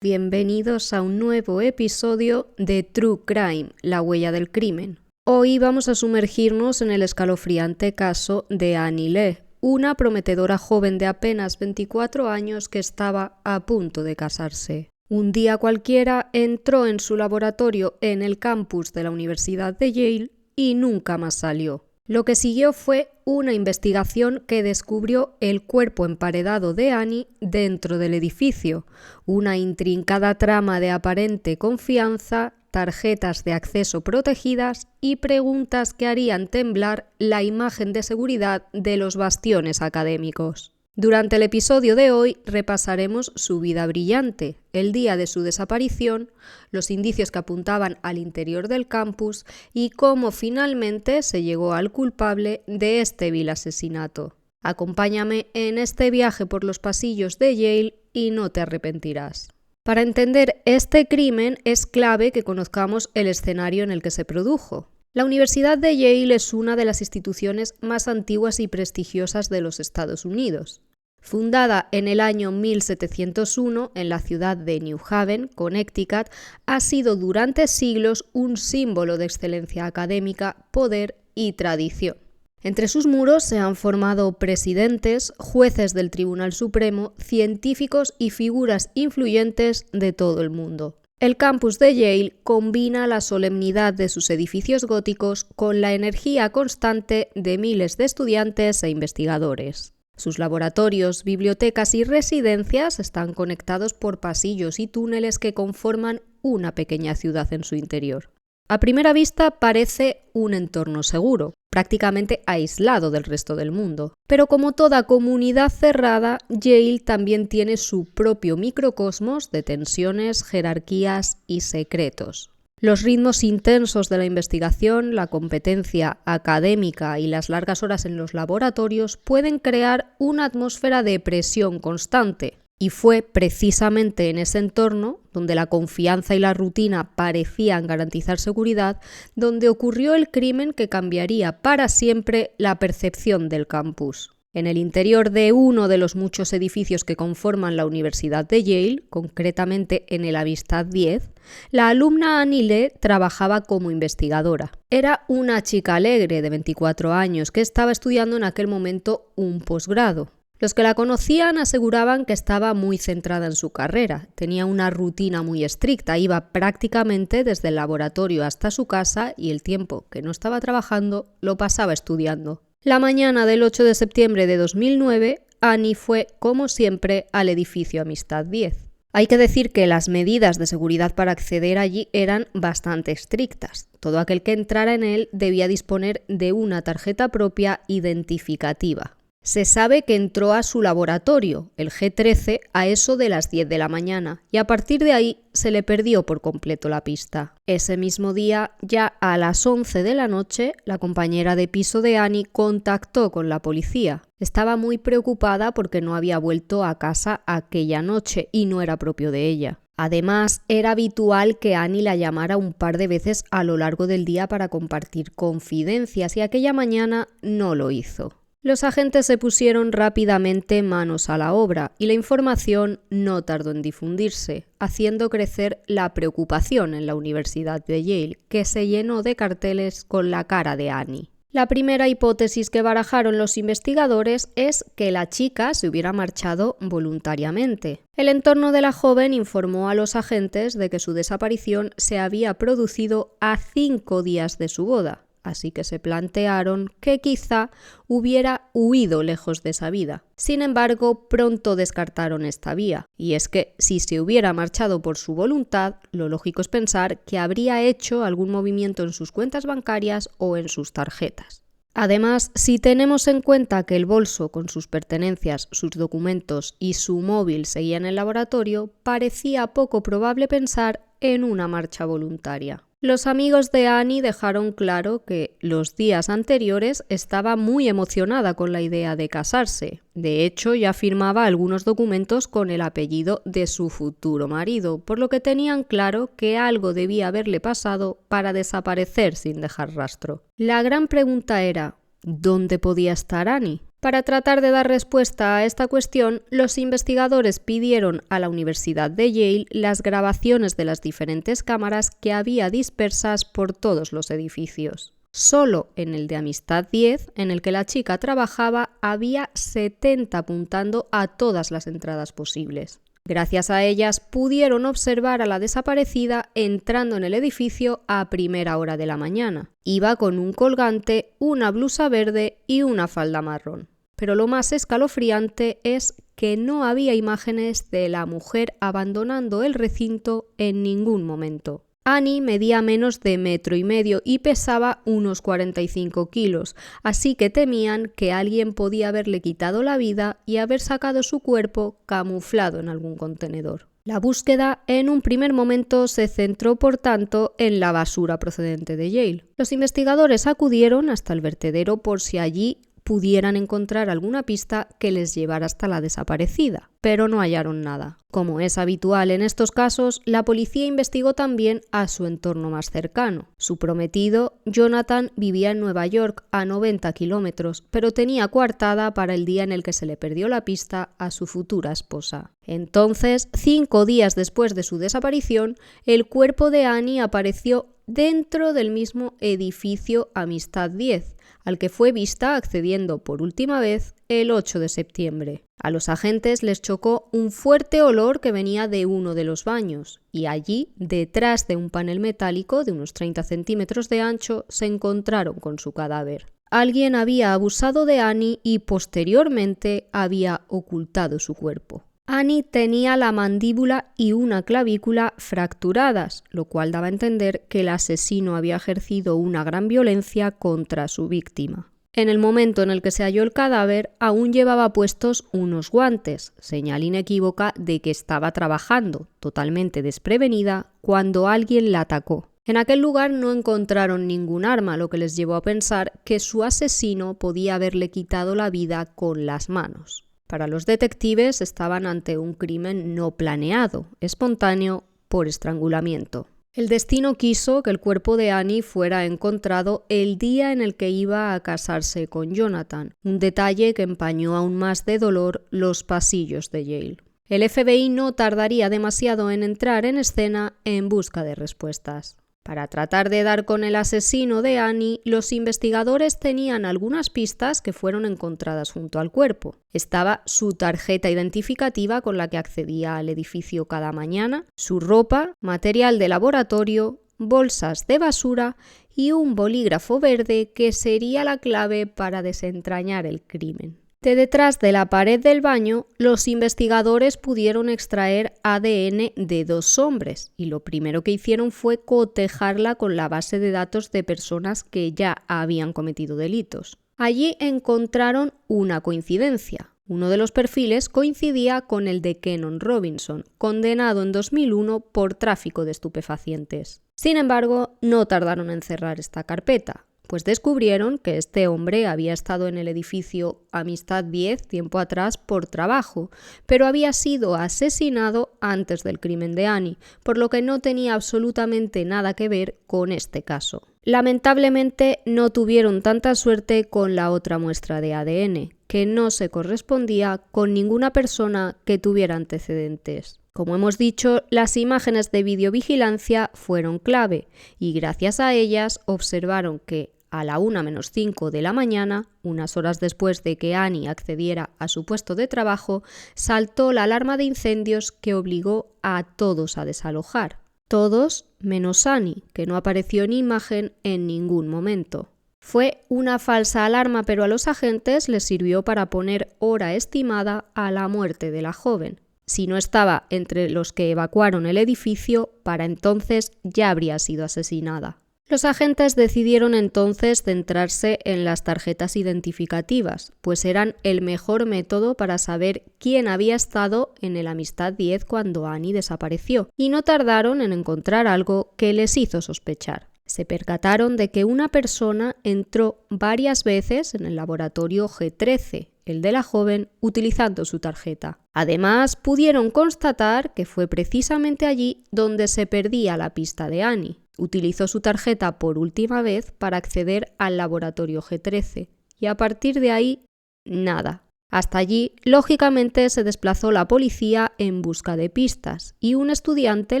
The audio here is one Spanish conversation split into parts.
Bienvenidos a un nuevo episodio de True Crime, la huella del crimen. Hoy vamos a sumergirnos en el escalofriante caso de Annie Lee, una prometedora joven de apenas 24 años que estaba a punto de casarse. Un día cualquiera entró en su laboratorio en el campus de la Universidad de Yale y nunca más salió. Lo que siguió fue una investigación que descubrió el cuerpo emparedado de Annie dentro del edificio, una intrincada trama de aparente confianza, tarjetas de acceso protegidas y preguntas que harían temblar la imagen de seguridad de los bastiones académicos. Durante el episodio de hoy repasaremos su vida brillante, el día de su desaparición, los indicios que apuntaban al interior del campus y cómo finalmente se llegó al culpable de este vil asesinato. Acompáñame en este viaje por los pasillos de Yale y no te arrepentirás. Para entender este crimen es clave que conozcamos el escenario en el que se produjo. La Universidad de Yale es una de las instituciones más antiguas y prestigiosas de los Estados Unidos. Fundada en el año 1701 en la ciudad de New Haven, Connecticut, ha sido durante siglos un símbolo de excelencia académica, poder y tradición. Entre sus muros se han formado presidentes, jueces del Tribunal Supremo, científicos y figuras influyentes de todo el mundo. El campus de Yale combina la solemnidad de sus edificios góticos con la energía constante de miles de estudiantes e investigadores. Sus laboratorios, bibliotecas y residencias están conectados por pasillos y túneles que conforman una pequeña ciudad en su interior. A primera vista parece un entorno seguro, prácticamente aislado del resto del mundo. Pero como toda comunidad cerrada, Yale también tiene su propio microcosmos de tensiones, jerarquías y secretos. Los ritmos intensos de la investigación, la competencia académica y las largas horas en los laboratorios pueden crear una atmósfera de presión constante. Y fue precisamente en ese entorno, donde la confianza y la rutina parecían garantizar seguridad, donde ocurrió el crimen que cambiaría para siempre la percepción del campus. En el interior de uno de los muchos edificios que conforman la Universidad de Yale, concretamente en el Amistad 10, la alumna Annie Lee trabajaba como investigadora. Era una chica alegre de 24 años que estaba estudiando en aquel momento un posgrado. Los que la conocían aseguraban que estaba muy centrada en su carrera, tenía una rutina muy estricta, iba prácticamente desde el laboratorio hasta su casa y el tiempo que no estaba trabajando lo pasaba estudiando. La mañana del 8 de septiembre de 2009, Annie fue, como siempre, al edificio Amistad 10. Hay que decir que las medidas de seguridad para acceder allí eran bastante estrictas. Todo aquel que entrara en él debía disponer de una tarjeta propia identificativa. Se sabe que entró a su laboratorio, el G13, a eso de las 10 de la mañana, y a partir de ahí se le perdió por completo la pista. Ese mismo día, ya a las 11 de la noche, la compañera de piso de Annie contactó con la policía. Estaba muy preocupada porque no había vuelto a casa aquella noche y no era propio de ella. Además, era habitual que Annie la llamara un par de veces a lo largo del día para compartir confidencias y aquella mañana no lo hizo. Los agentes se pusieron rápidamente manos a la obra y la información no tardó en difundirse, haciendo crecer la preocupación en la Universidad de Yale, que se llenó de carteles con la cara de Annie. La primera hipótesis que barajaron los investigadores es que la chica se hubiera marchado voluntariamente. El entorno de la joven informó a los agentes de que su desaparición se había producido a 5 días de su boda. Así que se plantearon que quizá hubiera huido lejos de esa vida. Sin embargo, pronto descartaron esta vía, y es que si se hubiera marchado por su voluntad, lo lógico es pensar que habría hecho algún movimiento en sus cuentas bancarias o en sus tarjetas. Además, si tenemos en cuenta que el bolso con sus pertenencias, sus documentos y su móvil seguían en el laboratorio, parecía poco probable pensar en una marcha voluntaria. Los amigos de Annie dejaron claro que los días anteriores estaba muy emocionada con la idea de casarse. De hecho, ya firmaba algunos documentos con el apellido de su futuro marido, por lo que tenían claro que algo debía haberle pasado para desaparecer sin dejar rastro. La gran pregunta era, ¿dónde podía estar Annie? Para tratar de dar respuesta a esta cuestión, los investigadores pidieron a la Universidad de Yale las grabaciones de las diferentes cámaras que había dispersas por todos los edificios. Solo en el de Amistad 10, en el que la chica trabajaba, había 70 apuntando a todas las entradas posibles. Gracias a ellas pudieron observar a la desaparecida entrando en el edificio a primera hora de la mañana. Iba con un colgante, una blusa verde y una falda marrón. Pero lo más escalofriante es que no había imágenes de la mujer abandonando el recinto en ningún momento. Annie medía menos de 1,5 metros y pesaba unos 45 kilos, así que temían que alguien podía haberle quitado la vida y haber sacado su cuerpo camuflado en algún contenedor. La búsqueda en un primer momento se centró, por tanto, en la basura procedente de Yale. Los investigadores acudieron hasta el vertedero por si allí pudieran encontrar alguna pista que les llevara hasta la desaparecida, pero no hallaron nada. Como es habitual en estos casos, la policía investigó también a su entorno más cercano. Su prometido, Jonathan, vivía en Nueva York a 90 kilómetros, pero tenía coartada para el día en el que se le perdió la pista a su futura esposa. Entonces, 5 días después de su desaparición, el cuerpo de Annie apareció dentro del mismo edificio Amistad 10, al que fue vista accediendo por última vez el 8 de septiembre. A los agentes les chocó un fuerte olor que venía de uno de los baños, y allí, detrás de un panel metálico de unos 30 centímetros de ancho, se encontraron con su cadáver. Alguien había abusado de Annie y posteriormente había ocultado su cuerpo. Annie tenía la mandíbula y una clavícula fracturadas, lo cual daba a entender que el asesino había ejercido una gran violencia contra su víctima. En el momento en el que se halló el cadáver, aún llevaba puestos unos guantes, señal inequívoca de que estaba trabajando, totalmente desprevenida, cuando alguien la atacó. En aquel lugar no encontraron ningún arma, lo que les llevó a pensar que su asesino podía haberle quitado la vida con las manos. Para los detectives estaban ante un crimen no planeado, espontáneo, por estrangulamiento. El destino quiso que el cuerpo de Annie fuera encontrado el día en el que iba a casarse con Jonathan, un detalle que empañó aún más de dolor los pasillos de Yale. El FBI no tardaría demasiado en entrar en escena en busca de respuestas. Para tratar de dar con el asesino de Annie, los investigadores tenían algunas pistas que fueron encontradas junto al cuerpo. Estaba su tarjeta identificativa con la que accedía al edificio cada mañana, su ropa, material de laboratorio, bolsas de basura y un bolígrafo verde que sería la clave para desentrañar el crimen. De detrás de la pared del baño, los investigadores pudieron extraer ADN de 2 hombres y lo primero que hicieron fue cotejarla con la base de datos de personas que ya habían cometido delitos. Allí encontraron una coincidencia. Uno de los perfiles coincidía con el de Kenon Robinson, condenado en 2001 por tráfico de estupefacientes. Sin embargo, no tardaron en cerrar esta carpeta, pues descubrieron que este hombre había estado en el edificio Amistad 10 tiempo atrás por trabajo, pero había sido asesinado antes del crimen de Annie, por lo que no tenía absolutamente nada que ver con este caso. Lamentablemente no tuvieron tanta suerte con la otra muestra de ADN, que no se correspondía con ninguna persona que tuviera antecedentes. Como hemos dicho, las imágenes de videovigilancia fueron clave y gracias a ellas observaron que a la 1:05 de la mañana, unas horas después de que Annie accediera a su puesto de trabajo, saltó la alarma de incendios que obligó a todos a desalojar. Todos menos Annie, que no apareció en imagen en ningún momento. Fue una falsa alarma, pero a los agentes les sirvió para poner hora estimada a la muerte de la joven. Si no estaba entre los que evacuaron el edificio, para entonces ya habría sido asesinada. Los agentes decidieron entonces centrarse en las tarjetas identificativas, pues eran el mejor método para saber quién había estado en el Amistad 10 cuando Annie desapareció, y no tardaron en encontrar algo que les hizo sospechar. Se percataron de que una persona entró varias veces en el laboratorio G13, el de la joven, utilizando su tarjeta. Además, pudieron constatar que fue precisamente allí donde se perdía la pista de Annie. Utilizó su tarjeta por última vez para acceder al laboratorio G13 y a partir de ahí nada. Hasta allí, lógicamente, se desplazó la policía en busca de pistas y un estudiante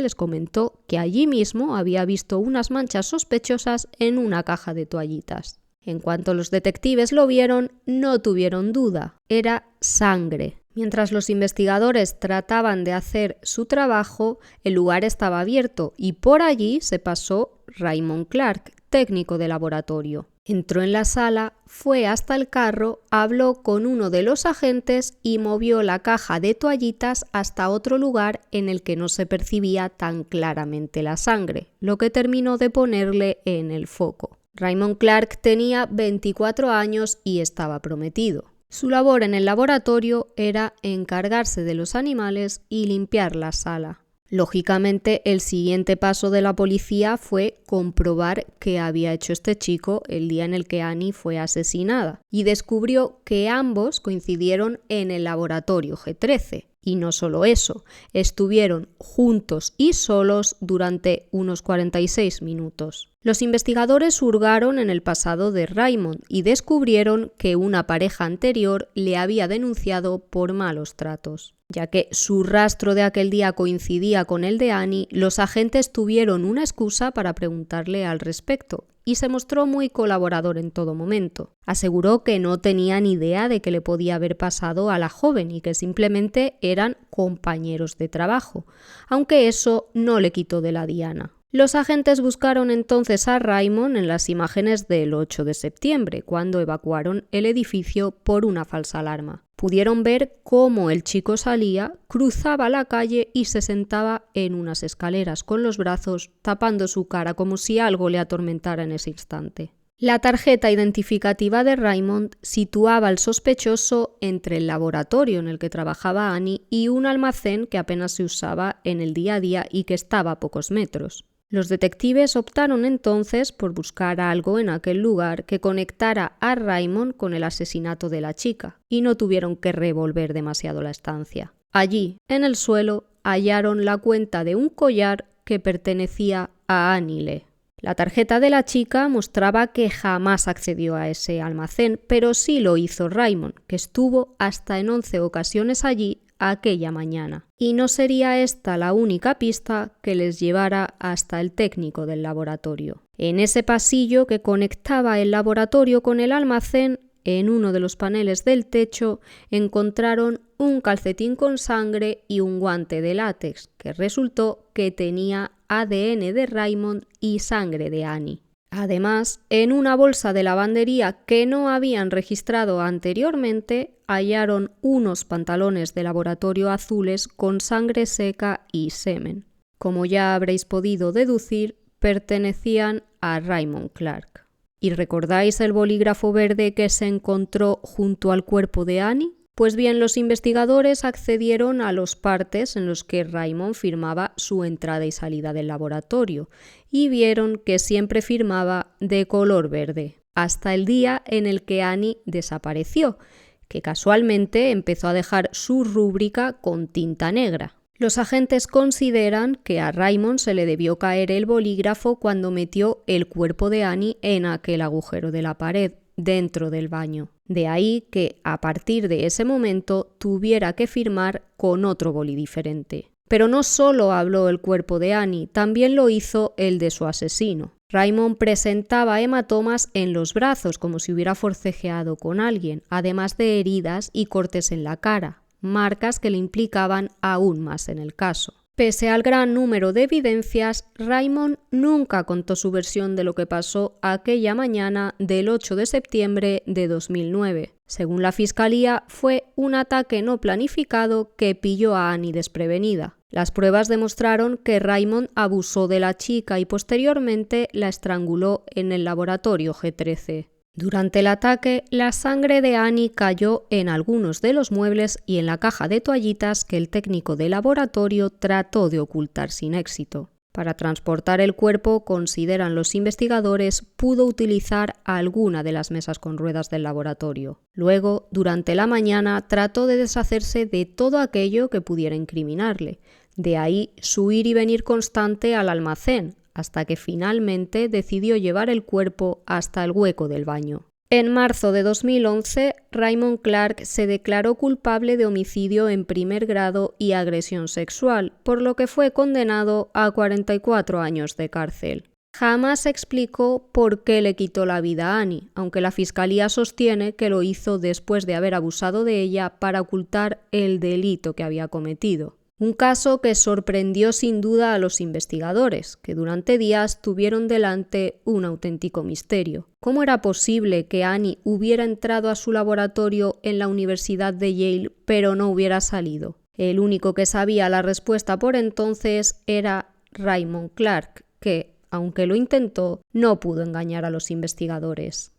les comentó que allí mismo había visto unas manchas sospechosas en una caja de toallitas. En cuanto los detectives lo vieron, no tuvieron duda, era sangre. Mientras los investigadores trataban de hacer su trabajo, el lugar estaba abierto y por allí se pasó Raymond Clark, técnico de laboratorio. Entró en la sala, fue hasta el carro, habló con uno de los agentes y movió la caja de toallitas hasta otro lugar en el que no se percibía tan claramente la sangre, lo que terminó de ponerle en el foco. Raymond Clark tenía 24 años y estaba prometido. Su labor en el laboratorio era encargarse de los animales y limpiar la sala. Lógicamente, el siguiente paso de la policía fue comprobar qué había hecho este chico el día en el que Annie fue asesinada y descubrió que ambos coincidieron en el laboratorio G13. Y no solo eso, estuvieron juntos y solos durante unos 46 minutos. Los investigadores hurgaron en el pasado de Raymond y descubrieron que una pareja anterior le había denunciado por malos tratos. Ya que su rastro de aquel día coincidía con el de Annie, los agentes tuvieron una excusa para preguntarle al respecto y se mostró muy colaborador en todo momento. Aseguró que no tenía ni idea de qué le podía haber pasado a la joven y que simplemente eran compañeros de trabajo, aunque eso no le quitó de la diana. Los agentes buscaron entonces a Raymond en las imágenes del 8 de septiembre, cuando evacuaron el edificio por una falsa alarma. Pudieron ver cómo el chico salía, cruzaba la calle y se sentaba en unas escaleras con los brazos tapando su cara como si algo le atormentara en ese instante. La tarjeta identificativa de Raymond situaba al sospechoso entre el laboratorio en el que trabajaba Annie y un almacén que apenas se usaba en el día a día y que estaba a pocos metros. Los detectives optaron entonces por buscar algo en aquel lugar que conectara a Raymond con el asesinato de la chica, y no tuvieron que revolver demasiado la estancia. Allí, en el suelo, hallaron la cuenta de un collar que pertenecía a Annie Lee. La tarjeta de la chica mostraba que jamás accedió a ese almacén, pero sí lo hizo Raymond, que estuvo hasta en 11 ocasiones allí aquella mañana. Y no sería esta la única pista que les llevara hasta el técnico del laboratorio. En ese pasillo que conectaba el laboratorio con el almacén, en uno de los paneles del techo, encontraron un calcetín con sangre y un guante de látex, que resultó que tenía ADN de Raymond y sangre de Annie. Además, en una bolsa de lavandería que no habían registrado anteriormente, hallaron unos pantalones de laboratorio azules con sangre seca y semen. Como ya habréis podido deducir, pertenecían a Raymond Clark. ¿Y recordáis el bolígrafo verde que se encontró junto al cuerpo de Annie? Pues bien, los investigadores accedieron a los partes en los que Raymond firmaba su entrada y salida del laboratorio y vieron que siempre firmaba de color verde, hasta el día en el que Annie desapareció, que casualmente empezó a dejar su rúbrica con tinta negra. Los agentes consideran que a Raymond se le debió caer el bolígrafo cuando metió el cuerpo de Annie en aquel agujero de la pared, dentro del baño. De ahí que, a partir de ese momento, tuviera que firmar con otro boli diferente. Pero no solo habló el cuerpo de Annie, también lo hizo el de su asesino. Raymond presentaba hematomas en los brazos, como si hubiera forcejeado con alguien, además de heridas y cortes en la cara, marcas que le implicaban aún más en el caso. Pese al gran número de evidencias, Raymond nunca contó su versión de lo que pasó aquella mañana del 8 de septiembre de 2009. Según la fiscalía, fue un ataque no planificado que pilló a Annie desprevenida. Las pruebas demostraron que Raymond abusó de la chica y posteriormente la estranguló en el laboratorio G13. Durante el ataque, la sangre de Annie cayó en algunos de los muebles y en la caja de toallitas que el técnico de laboratorio trató de ocultar sin éxito. Para transportar el cuerpo, consideran los investigadores, pudo utilizar alguna de las mesas con ruedas del laboratorio. Luego, durante la mañana, trató de deshacerse de todo aquello que pudiera incriminarle. De ahí su ir y venir constante al almacén, hasta que finalmente decidió llevar el cuerpo hasta el hueco del baño. En marzo de 2011, Raymond Clark se declaró culpable de homicidio en primer grado y agresión sexual, por lo que fue condenado a 44 años de cárcel. Jamás explicó por qué le quitó la vida a Annie, aunque la fiscalía sostiene que lo hizo después de haber abusado de ella para ocultar el delito que había cometido. Un caso que sorprendió sin duda a los investigadores, que durante días tuvieron delante un auténtico misterio. ¿Cómo era posible que Annie hubiera entrado a su laboratorio en la Universidad de Yale pero no hubiera salido? El único que sabía la respuesta por entonces era Raymond Clark, que, aunque lo intentó, no pudo engañar a los investigadores.